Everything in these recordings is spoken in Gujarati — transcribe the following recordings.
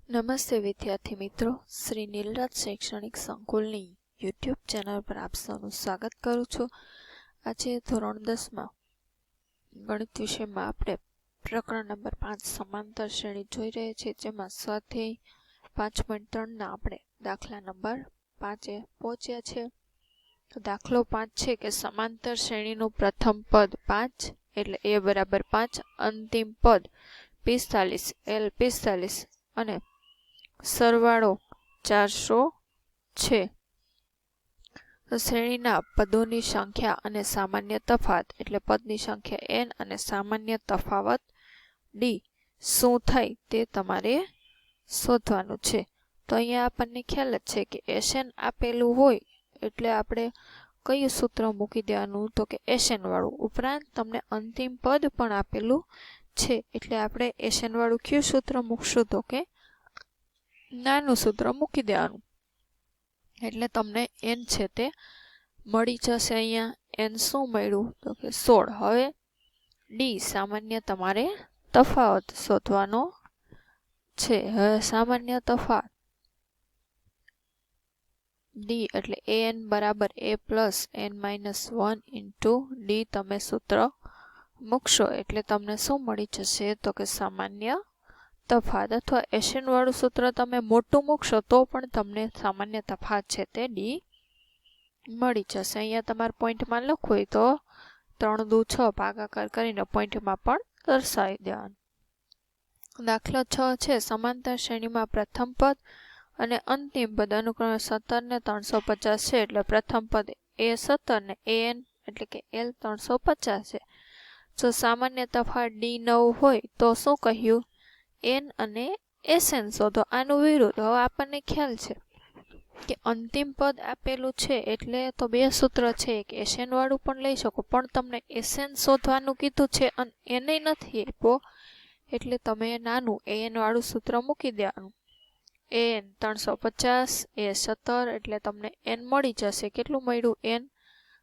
નમસ્તે વિદ્યાર્થી મિત્રો, શ્રી નીલરાજ શૈક્ષણિક સંકુલની યુટ્યુબ ચેનલ પર આપ સૌનું સ્વાગત કરું છું. આજે ધોરણ 10માં ગણિત વિષયમાં આપણે પ્રકરણ નંબર 5 સમાંતર શ્રેણી જોઈ રહ્યા છીએ, જેમાં સ્વાધ્યાય 5.3ના આપણે દાખલા નંબર 5 પહોંચ્યા છે. તો દાખલો 5 છે કે સમાંતર શ્રેણીનું પ્રથમ પદ 5 એટલે a બરાબર 5, અંતિમ પદ 45 L 45 અને સરવાળો 400 છે. તો શ્રેણીના પદોની સંખ્યા અને સામાન્ય તફાવત એટલે પદની સંખ્યા n અને સામાન્ય તફાવત d શું થાય તે તમારે શોધવાનું છે. તો અહીંયા આપણને ખ્યાલ જ છે કે Sn આપેલું હોય એટલે આપણે કયું સૂત્ર મૂકી દેવાનું, તો કે Sn વાળું. ઉપરાંત તમને અંતિમ પદ પણ આપેલું છે એટલે આપણે Sn વાળું કયું સૂત્ર મૂકશું, તો કે નાનું સૂત્ર મૂકી દેવાનું એટલે તમને n છે તે મળી જશે. અહીંયા n શું મળ્યું, તો કે 16. હવે d સામાન્ય તમારે તફાવત શોધવાનો છે. હવે સામાન્ય તફાવત d એટલે an બરાબર a plus n minus 1 into d તમે સૂત્ર મૂકશો એટલે તમને શું મળી જશે, તો કે સામાન્ય તફાવત. અથવા Sn વાળું સૂત્ર તમે મોટું મૂકશો તો પણ તમને સામાન્ય તફાવત છે તે d મળી જશે. અહીંયા તમારે પોઈન્ટમાં લખવું હોય તો 3 દુ 6 ભાગાકાર કરીને પોઈન્ટમાં પણ દર્શાવી દેવાનું. દાખલો 6 છે સમાંતર શ્રેણીમાં પ્રથમ પદ અને અંતિમ પદ અનુક્રમે 17 ને 350 છે. એટલે પ્રથમ પદ a 17 ને an એટલે કે l 350 છે. જો સામાન્ય તફાવત d 9 હોય તો શું કહ્યું, n અને Sn શોધો. આનું વિરુદ્ધ. હવે આપણને ખ્યાલ છે કે અંતિમ પદ આપેલું છે એટલે તો બે સૂત્ર છે, એક Sn વાળું પણ લઈ શકો, પણ તમને Sn શોધવાનું કીધું છે અને n નથી આપ્યો એટલે તમે નાનું an વાળું સૂત્ર મૂકી દેવાનું. an 350 a 17 એટલે તમને n મળી જશે. કેટલું મળ્યું, n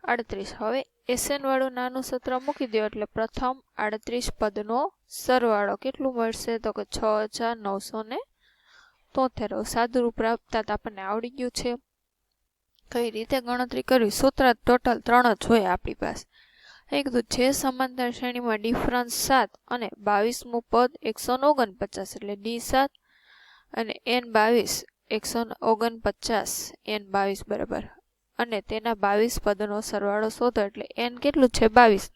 38. હવે Sn વાળું નાનું સૂત્ર મૂકી દો એટલે પ્રથમ 38 પદનો સરવાળો કેટલું મળશે, તો કે 6973. સાદું રૂપ આપતા આપણને આવડી ગયું છે કઈ રીતે ગણતરી કરવી. સૂત્ર ટોટલ 3 જ હોય આપણી પાસે. એક તો જે સમાંતર શ્રેણીમાં ડિફરન્સ 7 અને 22મું પદ 149 એટલે d 7 અને n 22 149 n 22 બરાબર, અને તેના 22 પદનો સરવાળો શોધો એટલે n કેટલું છે, 22.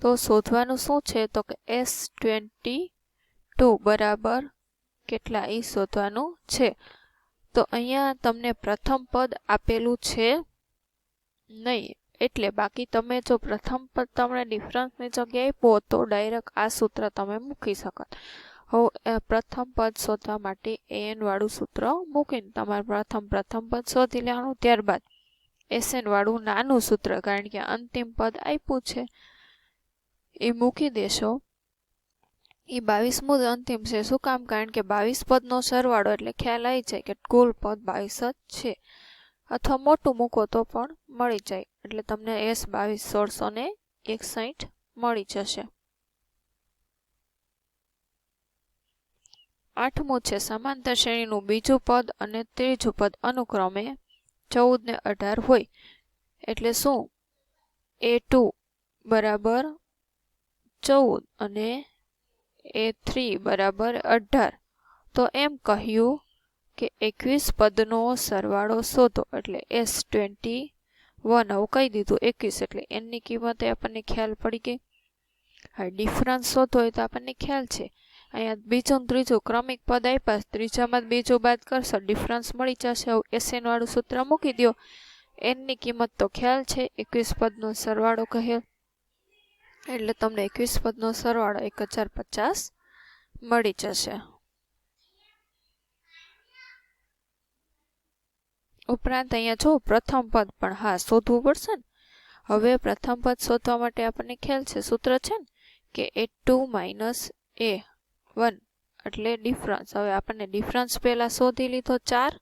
તો શોધવાનું શું છે, તો કે S22 બરાબર કેટલા એ શોધવાનું છે. તો અહીંયા તમને પ્રથમ પદ આપેલું છે નહીં એટલે બાકી તમે જો પ્રથમ પદ તમને ડિફરન્સની જગ્યાએ આપ્યો તો ડાયરેક્ટ આ સૂત્ર તમે મૂકી શકો. હવે પ્રથમ પદ શોધવા માટે an વાળું સૂત્ર મૂકીને તમારે પ્રથમ પદ શોધી લેવાનું. ત્યારબાદ Sn વાળું નાનું સૂત્ર, કારણ કે અંતિમ પદ આપ્યું છે એ મૂકી દેશો. એ 22મું જ અંતિમ છે. શું કામ, કારણ કે 22 પદનો સરવાળો એટલે ખ્યાલ આવી જાય કે કુલ પદ 22 જ છે. અથવા મોટું મૂકો તો પણ મળી જાય એટલે તમને S22 1661 મળી જશે. 8મું છે સમાંતર શ્રેણીનું બીજું પદ અને ત્રીજું પદ અનુક્રમે 14 ને 18 હોય એટલે શું, a2 બરાબર 14 અને a3 બરાબર 18. તો એમ કહ્યું કે 21 પદનો સરવાળો શોધો એટલે S21. હવે કહી દીધું 21 એટલે એની કિંમત આપણને ખ્યાલ પડી ગઈ. હવે ડિફરન્સ શોધો હોય તો આપણને ખ્યાલ છે. અહીંયા બીજું ત્રીજું ક્રમિક પદ આપ્યા, ત્રીજામાં બીજું બાદ કરશો ડિફરન્સ મળી જશે. હવે Sn વાળું સૂત્ર મૂકી દો. એનની કિંમત તો ખ્યાલ છે 21 પદનો સરવાળો કહે એટલે તમને 21 પદનો સરવાળો 1050 મળી જશે. ઉપરાંત અહીંયા જો પ્રથમ પદ પણ શોધવું પડશે ને. હવે પ્રથમ પદ શોધવા માટે આપણને ખ્યાલ છે, સૂત્ર છે ને કે a2 માઇનસ a1 એટલે ડિફરન્સ. હવે આપણને ડિફરન્સ પહેલા શોધી લીધો 4.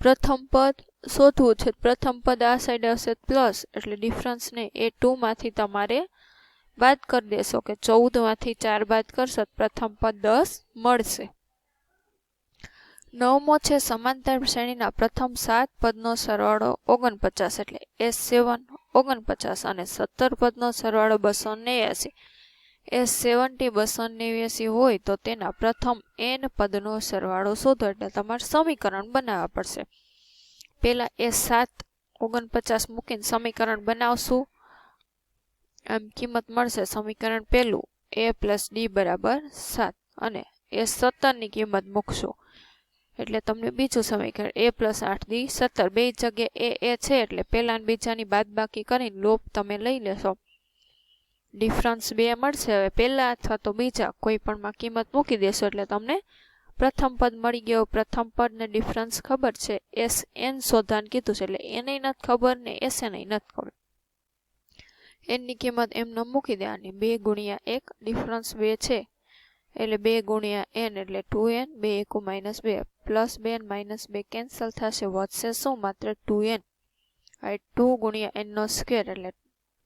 પ્રથમ પદ શોધવું છે, પ્રથમ પદ આ સાઈડ હશે પ્લસ એટલે ડિફરન્સને a2 માંથી તમારે બાદ કરી દેશો કે 14 માંથી 4 બાદ કરશો પ્રથમ પદ 10 મળશે. 9મો છે સમાંતર શ્રેણીના પ્રથમ 7 પદનો સરવાળો 49 એટલે S7 49 અને 17 પદનો સરવાળો 289. S70 289 હોય તો તેના પ્રથમ n પદનો સરવાળો શોધો એટલે તમારે સમીકરણ બનાવવા પડશે. પહેલા S7 49 મૂકીને સમીકરણ બનાવશું. આમ કિંમત મળશે સમીકરણ પહેલું a + d = 7 અને S17 ની કિંમત મૂકશું એટલે તમને બીજું સમીકરણ a + 8d 17 બે જગ્યાએ એ છે એટલે પહેલા અને બીજાની બાદબાકી કરીને લોપ તમે લઈ લેશો. ડિફરન્સ 2 મળશે. હવે પહેલા અથવા તો બીજા કોઈ પણમાં કિંમત મૂકી દેશો એટલે તમને પ્રથમ પદ મળી ગયો. પ્રથમ પદને ડિફરન્સ ખબર છે. Sn શોધવાનું કીધું છે એટલે એને નથી ખબર ને Sn નથી ખબર. n ની કિંમત એમને મૂકી દેવાની 2 × 1 ડિફરન્સ 2 છે એટલે 2 × n એટલે 2n 2 × 2 +2 n - 2 કેન્સલ થશે. વધશે શું? માત્ર 2n. હવે 2 × n² એટલે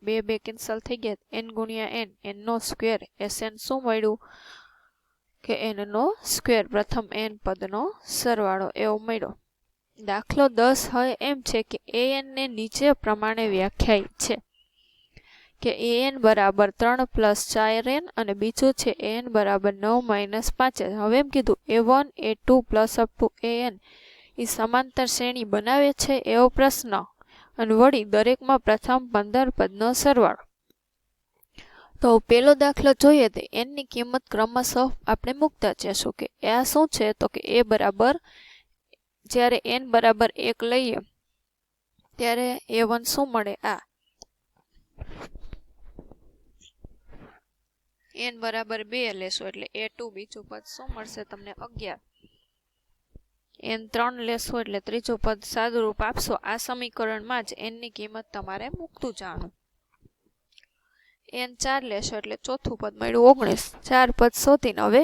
2 2 કેન્સલ થઈ ગયા. n × n n². Sn શું મળ્યું કે n². પ્રથમ n પદનો સરવાળો એવો મળ્યો. દાખલો 10 હવે એમ છે કે an ને નીચે પ્રમાણે વ્યાખ્યાયિત છે કે an = 3 + 4n અને બીજું છે an = 9 - 5. હવે એમ કીધું a1 a2 + up to an એ સમાંતર શ્રેણી બનાવે છે એવો પ્રશ્ન અને વળી દરેકમાં પ્રથમ 15 પદનો સરવાળો. તો પેલો દાખલો જોઈએ તો n ની કિંમત ક્રમશઃ આપણે મૂકતા જઈશું કે આ શું છે તો કે a બરાબર જ્યારે n = 1 લઈએ ત્યારે a1 શું મળે આ n = 2 લેશો એટલે a2 બીજું પદ શું મળશે તમને 11. n 3 લેશો એટલે ત્રીજું પદ સાદુરૂપ આપશો. આ સમીકરણમાં જ n ની કિંમત તમારે મૂકતું જવાનું. n 4 લેશો એટલે ચોથું પદ મળ્યું 19. 4 પદ શોધીને હવે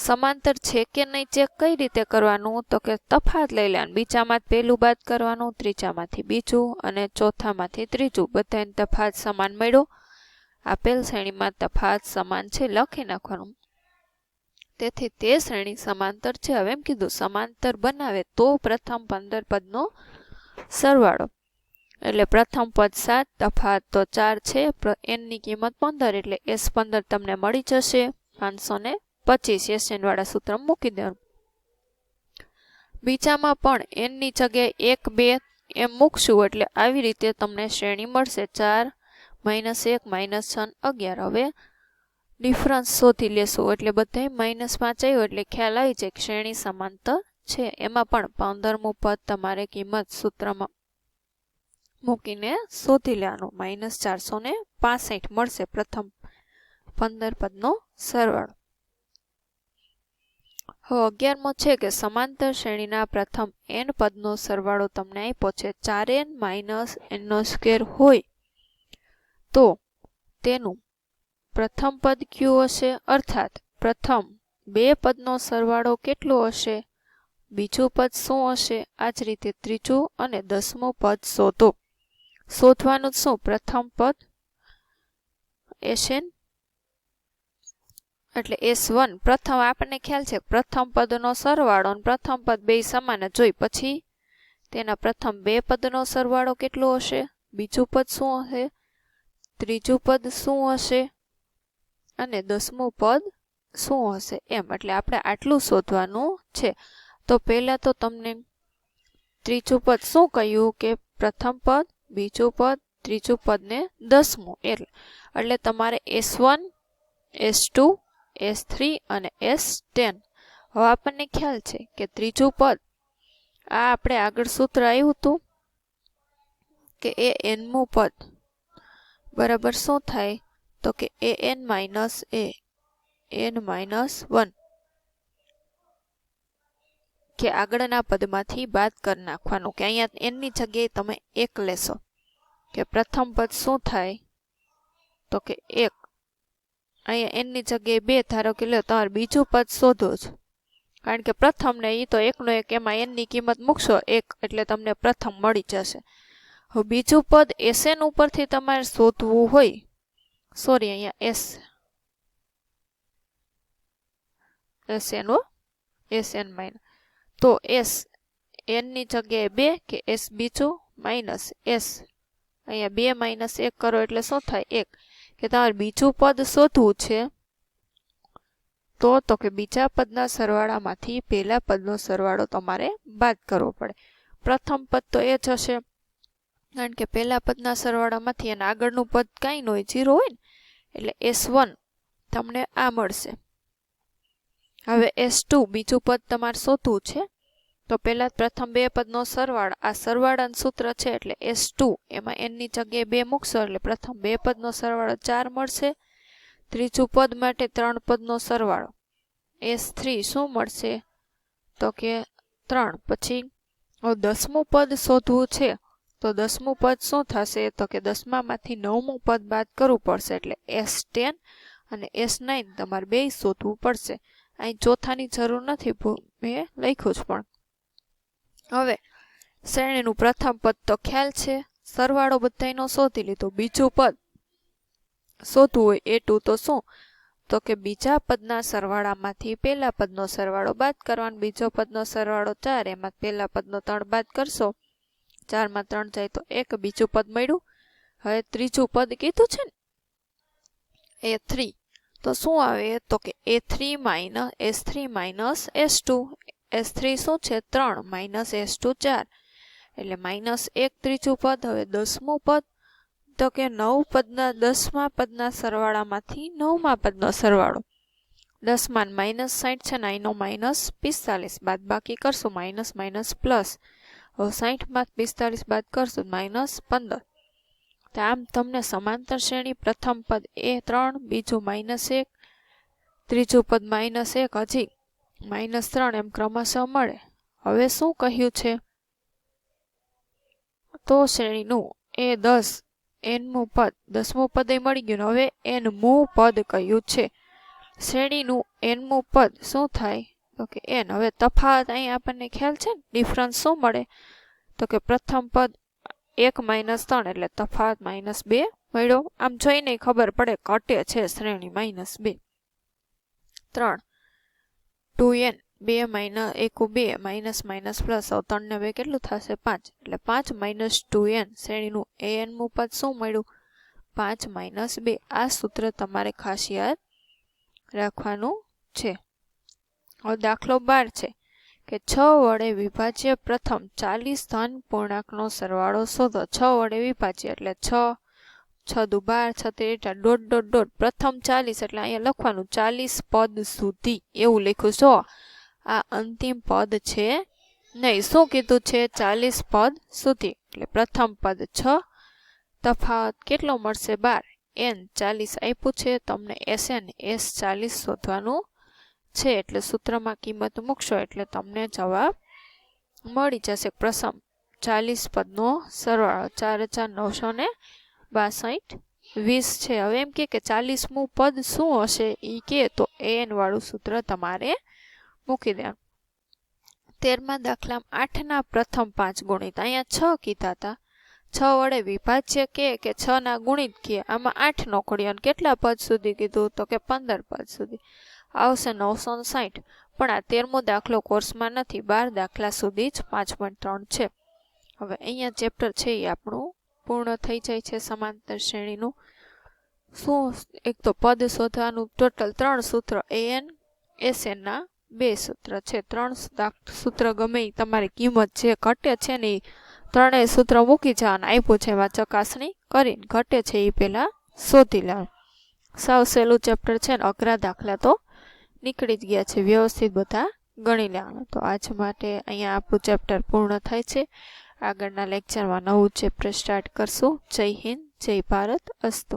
સમાંતર છે કે નહીં ચેક કઈ રીતે કરવાનું તો કે તફાત લઈ લેવાનું. બીજામાં પહેલું બાદ કરવાનું, ત્રીજામાંથી બીજું અને ચોથામાંથી ત્રીજું. બધાને તફાત સમાન મળ્યો. આપેલ શ્રેણીમાં તફાત સમાન છે લખી નાખવાનું. તેથી તે શ્રેણી સમાંતર છે. હવે એમ કીધું સમાંતર બનાવે તો પ્રથમ 15 પદનો સરવાળો એટલે પ્રથમ પદ 7 તફાત તો 4 છે. n ની કિંમત 15 એટલે S15 તમને મળી જશે 525. Sn વાળા સૂત્ર મૂકી દેવાનું. બીજામાં પણ n ની જગ્યાએ 1 2 એમ મૂકશું એટલે આવી રીતે તમને શ્રેણી મળશે 4 - 1 - 6 11. હવે ડિફરન્સ શોધી લેશું એટલે બધાય -5 આવ્યો એટલે ખ્યાલ આવી જાય કે શ્રેણી સમાંતર છે. એમાં પણ 15મું પદ તમારે કિંમત સૂત્રમાં મૂકીને શોધી લેવાનું. -465 મળશે પ્રથમ 15 પદનો સરવાળો. હવે 11મો છે કે સમાંતર શ્રેણીના પ્રથમ n પદનો સરવાળો તમને આપ્યો છે 4n - n² હોય તો તેનું પ્રથમ પદ કયું હશે અર્થાત પ્રથમ 2 પદનો સરવાળો કેટલો હશે, બીજું પદ શું હશે, આ જ રીતે ત્રીજું અને 10મું પદ શોધો. શોધવાનું શું? પ્રથમ પદ Sn એટલે S1 પ્રથમ આપણને ખ્યાલ છે પ્રથમ પદનો સરવાળો અને પ્રથમ પદ બે સમાન જ હોય. પછી તેના પ્રથમ 2 પદનો સરવાળો કેટલો હશે, બીજું પદ શું હશે, ત્રીજું પદ શું હશે અને 10મું પદ શું હશે એમ. એટલે આપણે આટલું શોધવાનું છે. તો પહેલા તો તમને ત્રીજું પદ શું કહ્યું કે પ્રથમ પદ, બીજું પદ, ત્રીજું પદ ને 10મું એટલે તમારે S1 S2 S3 અને S10. હવે આપણને ખ્યાલ છે કે ત્રીજું પદ આ આપણે આગળ સૂત્ર આવ્યું હતું કે એ nમું પદ બરાબર શું થાય તો કે an - n - 1 કે આગળના પદમાંથી બાદ કરી નાખવાનું કે અહીંયા n ની જગ્યાએ તમે 1 લેશો કે પ્રથમ પદ શું થાય તો કે 1. અહીંયા n ની જગ્યાએ 2 ધારો કે લો તમારે બીજું પદ શોધો જ કારણ કે પ્રથમ ને એ તો 1નો 1 એમાં n ની કિંમત મૂકશો 1 એટલે તમને પ્રથમ મળી જશે. હવે બીજું પદ Sn ઉપરથી તમારે શોધવું હોય, સોરી અહીંયા Sn Sn તો એસ એનની જગ્યાએ 2 કે એસ બીજું માઇનસ એસ, અહીંયા 2 માઇનસ 1 કરો એટલે શું થાય 1, કે તમારે બીજું પદ શોધવું છે તો કે બીજા પદના સરવાળામાંથી પહેલા પદનો સરવાળો તમારે બાદ કરવો પડે. પ્રથમ પદ તો એ જ હશે, કારણ કે પહેલા પદના સરવાળામાંથી એના આગળનું પદ કાંઈ ન હોય, 0 હોય ને, એટલે S1 તમને આ મળશે. હવે S2 બીજું પદ તમારે શોધવું છે, તો પહેલા પ્રથમ બે પદનો સરવાળો, આ સરવાળાનું સૂત્ર છે એટલે S2, એમાં એનની જગ્યાએ 2 મૂકશો એટલે પ્રથમ બે પદનો સરવાળો 4 મળશે. ત્રીજું પદ માટે 3 પદનો સરવાળો S3 શું મળશે તો કે 3. પછી 10મું પદ શોધવું છે, તો 10મું પદ શું થશે તો કે 10માંથી 9મું પદ બાદ કરવું પડશે, એટલે S10 અને S9 તમારે બે શોધવું પડશે. અહીં ચોથાની જરૂર નથી, મેં લખ્યું જ પણ. હવે શ્રેણીનું પ્રથમ પદ તો ખ્યાલ છે, સરવાળો બધાયનો શોધી લીધો. બીજું પદ શોધવું હોય A2 તો શું તો કે બીજા પદના સરવાળામાંથી પહેલા પદનો સરવાળો બાદ કરવાનો. બીજો પદનો સરવાળો 4, એમાં પહેલા પદનો 3 બાદ કરશો, 4 માં 3 જાય તો 1, બીજું પદ મળ્યું. હવે ત્રીજું પદ કીધું છે ને A3, તો શું આવે તો કે S3 માઇનસ S2. S3 શું છે 3 માઇનસ S2 4, એટલે -1 ત્રીજું પદ. હવે 10મું પદ તો કે 10મા પદના સરવાળામાંથી 9મા પદનો સરવાળો. 10માં -60 છે ને અહીંનો -45, બાદ બાકી કરશું, માઇનસ માઇનસ પ્લસ. હવે 60માં 45 બાદ કરશું, -15. તો આમ તમને સમાંતર શ્રેણી પ્રથમ પદ A3, બીજું -1, ત્રીજું પદ -1, હજી -3 એમ ક્રમશઃ મળે. હવે શું કહ્યું છે તો શ્રેણીનું A10 nમું પદ, 10મું પદ એ મળી ગયું. હવે nમું પદ કહ્યું છે. શ્રેણીનું nમું પદ શું થાય તો કે n. હવે તફાવત અહીં આપણને ખ્યાલ છે ને, ડિફરન્સ શું મળે તો કે પ્રથમ પદ 1 - 3 એટલે તફાવત -2 મળ્યો. આમ જોઈને ખબર પડે ઘટે છે શ્રેણી -2. 3 2n 2 - 1 2 માઇનસ પ્લસ, 3 ને 2 કેટલું થશે 5, એટલે 5 - 2n શ્રેણીનું anમું પદ શું મળ્યું 5 - 2. આ સૂત્ર તમારે ખાસ યાદ રાખવાનું છે. હવે દાખલો 12 છે કે 6 વડે વિભાજ્ય પ્રથમ 40 ધન પૂર્ણાંકનો સરવાળો શોધો. 6 વડે વિભાજ્ય એટલે 6 6 દુ 12, 6 ડોટ ડોટ ડોટ. પ્રથમ 40 એટલે અહીંયા લખવાનું 40 પદ સુધી એવું લખ્યું. જો આ અંતિમ પદ છે નહીં, શું કીધું છે 40 પદ સુધી, એટલે પ્રથમ પદ 6, તફાવત કેટલો મળશે 12, n 40 આપ્યું છે તમને, SN S40 શોધવાનું છે. એટલે સૂત્રમાં કિંમત મૂકશો એટલે તમને જવાબ મળી જશે. પ્રથમ 40 પદનો સરવાળો 4962 20 છે. હવે એમ કે 40મું પદ શું હશે એ કે તો an વાળું સૂત્ર તમારે મૂકી દેવાનું. 13મા દાખલામાં 8ના પ્રથમ 5 ગુણિત, અહીંયા 6 કીધા હતા, 6 વડે વિભાજ્ય કે 6 ના ગુણિત કે, આમાં 8 નો કર્યો અને કેટલા પદ સુધી કીધું તો કે 15 પદ સુધી આવશે 960. પણ આ 13મો દાખલો કોર્સમાં નથી, 12 દાખલા સુધી જ 5.3 છે. હવે અહીંયા ચેપ્ટર છે એ આપણું પૂર્ણ થઈ જાય છે સમાંતર શ્રેણીનું. શું એક તો પદ શોધવાનું, ટોટલ 3 સૂત્ર an SN ના 2 સૂત્ર છે. 3 સૂત્ર ગમે તમારી કિંમત જે ઘટે છે ને એ ત્રણેય સૂત્ર મૂકી જવાના, આપ્યું છે એમાં ચકાસણી કરીને ઘટે છે એ પહેલાં શોધી લેવાનું. સાવ સહેલું ચેપ્ટર છે ને, અઘરા દાખલા તો નીકળી જ ગયા છે, વ્યવસ્થિત બધા ગણી લેવાનું. તો આજ માટે અહીંયા આપણું ચેપ્ટર પૂર્ણ થાય છે. આગળના લેક્ચરમાં નવું ચેપ્ટર સ્ટાર્ટ કરશું. જય હિન્દ, જય ભારત, અસ્તુ.